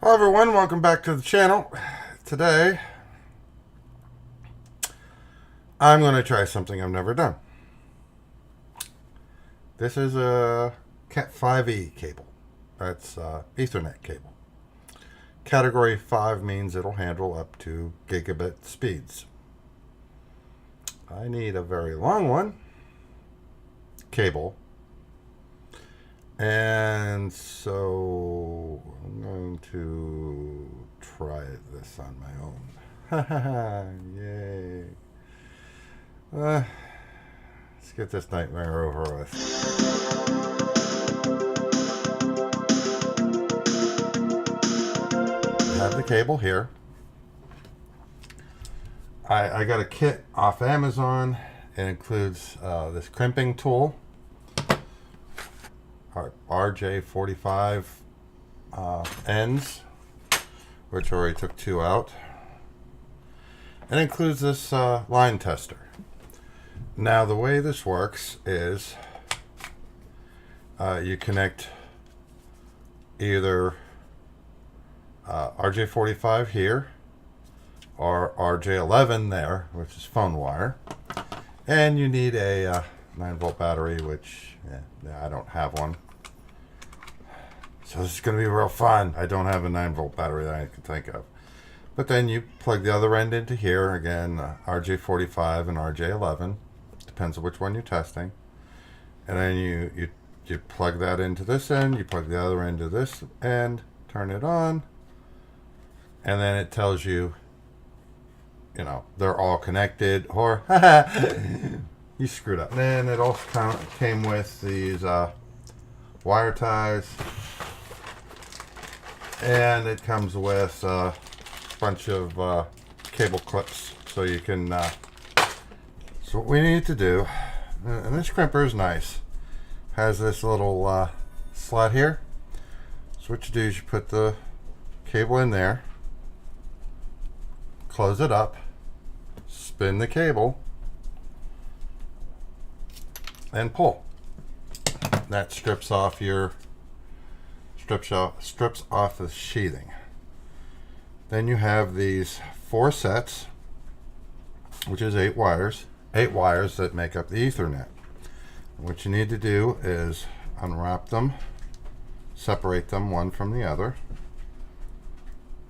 Hello everyone, welcome back to the channel. Today I'm going to try something I've never done. This is a Cat 5e cable. That's Ethernet cable. Category 5 means it'll handle up to gigabit speeds. I need a very long one, cable, and so I'm going to try this on my own. Yay. Let's get this nightmare over with. I have the cable here. I got a kit off Amazon. It includes this crimping tool, RJ45 ends, which I already took 2 out. It includes this line tester. Now the way this works is you connect either RJ45 here or RJ11 there, which is phone wire, and you need a 9-volt battery, which I don't have one. So this is going to be real fun. I don't have a 9-volt battery that I can think of. But then you plug the other end into here, again, RJ45 and RJ11. Depends on which one you're testing. And then you plug that into this end, you plug the other end to this end, turn it on, and then it tells you, they're all connected, or you screwed up. And then it also came with these wire ties, and it comes with a bunch of cable clips, so you can so what we need to do, and this crimper is nice, has this little slot here. So what you do is you put the cable in there, close it up, spin the cable, and pull. That strips off the sheathing. Then you have these 4 sets, which is 8 wires. 8 wires that make up the Ethernet. What you need to do is unwrap them, separate them one from the other,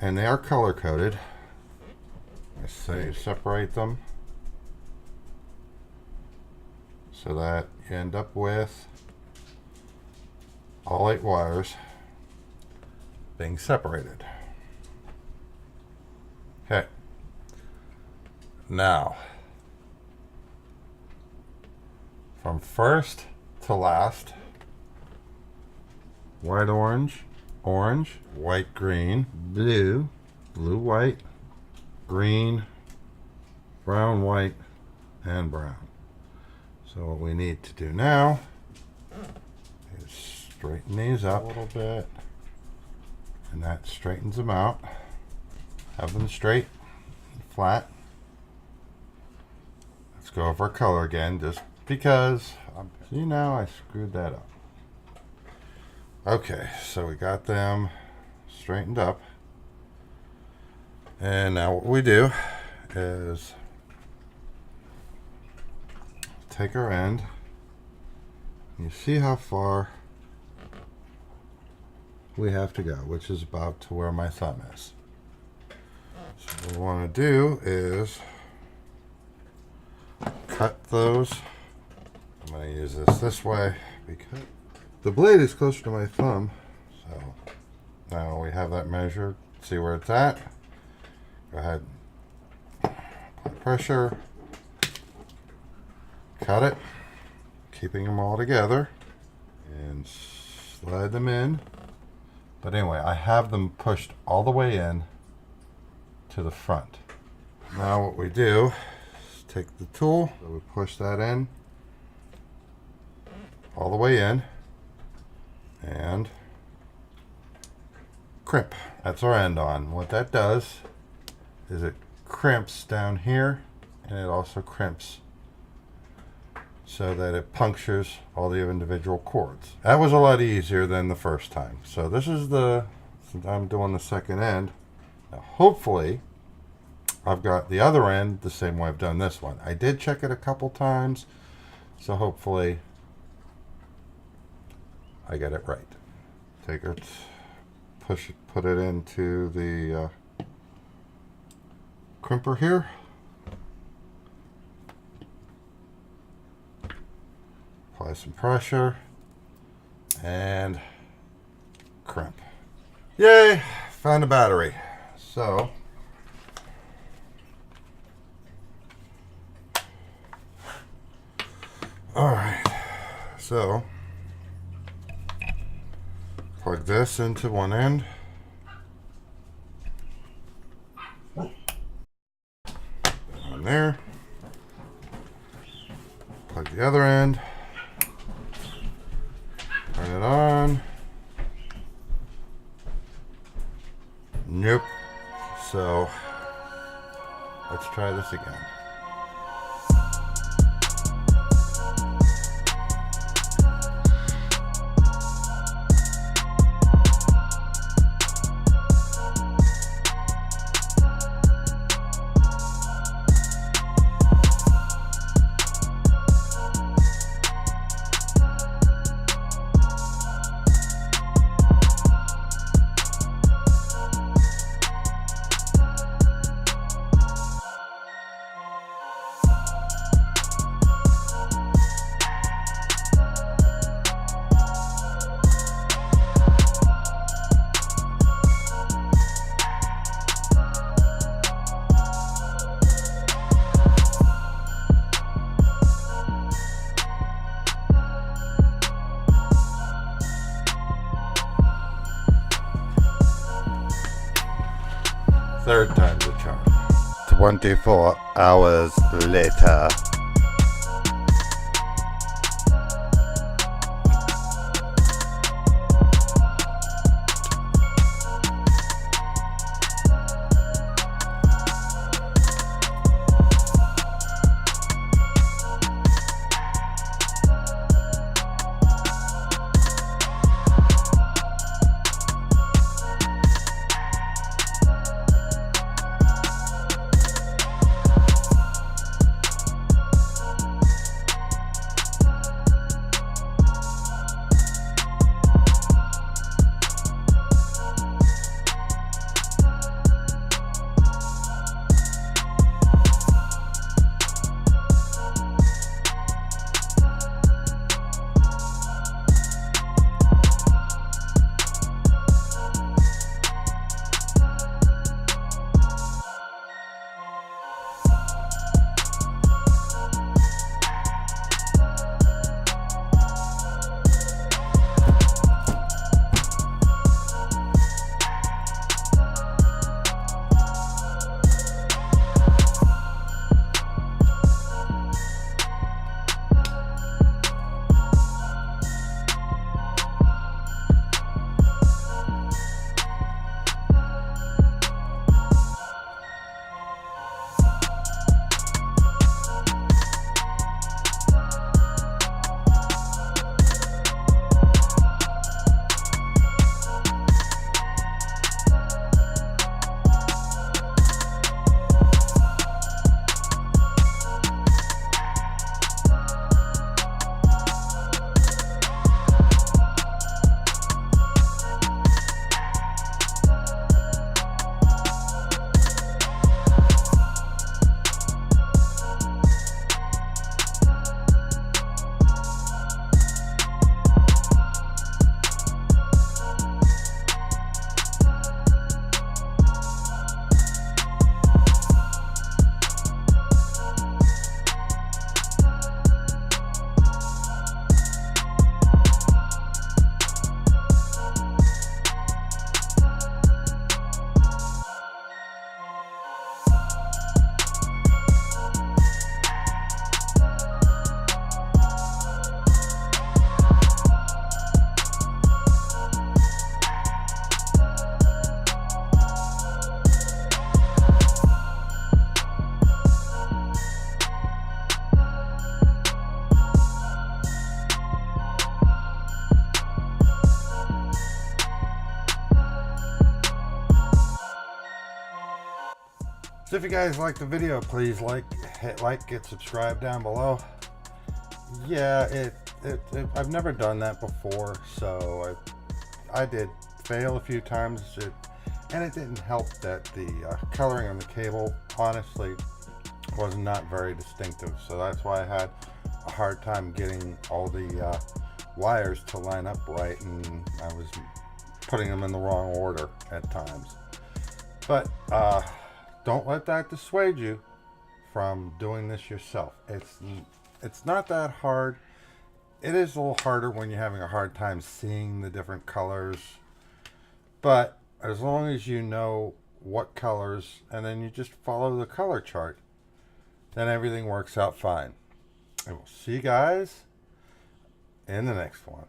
and they are color coded. I say separate them so that you end up with all 8 wires being separated. Okay. Now, from first to last, white, orange, orange, white, green, blue, blue, white, green, brown, white, and brown. So what we need to do now is straighten these up a little bit, and that straightens them out. Have them straight and flat. Let's go over color again, just because, see, now I screwed that up. Okay, so we got them straightened up. And now what we do is take our end. You see how far we have to go, which is about to where my thumb is. So what we want to do is cut those. I'm going to use this way because the blade is closer to my thumb. So now we have that measured. See where it's at. Go ahead, apply pressure, cut it, keeping them all together, and slide them in. But anyway, I have them pushed all the way in to the front. Now what we do is take the tool, so we push that in all the way in and crimp. That's our end on. What that does is it crimps down here, and it also crimps so that it punctures all the individual cords. That was a lot easier than the first time. So this is the since I'm doing the second end. Now, hopefully, I've got the other end the same way I've done this one. I did check it a couple times, so hopefully I get it right. Take it, push it, put it into the crimper here. Apply some pressure and crimp. Yay, found a battery. So all right, so plug this into one end. On there. Plug the other end. Turn it on. Nope. So let's try this again. Third time's a charm. 24 hours later. So if you guys like the video, please hit like, get subscribed down below. Yeah, I've never done that before, so I did fail a few times, and it didn't help that the coloring on the cable honestly was not very distinctive, so that's why I had a hard time getting all the wires to line up right, and I was putting them in the wrong order at times. But don't let that dissuade you from doing this yourself. It's not that hard. It is a little harder when you're having a hard time seeing the different colors, but as long as you know what colors and then you just follow the color chart, then everything works out fine. And we'll see you guys in the next one.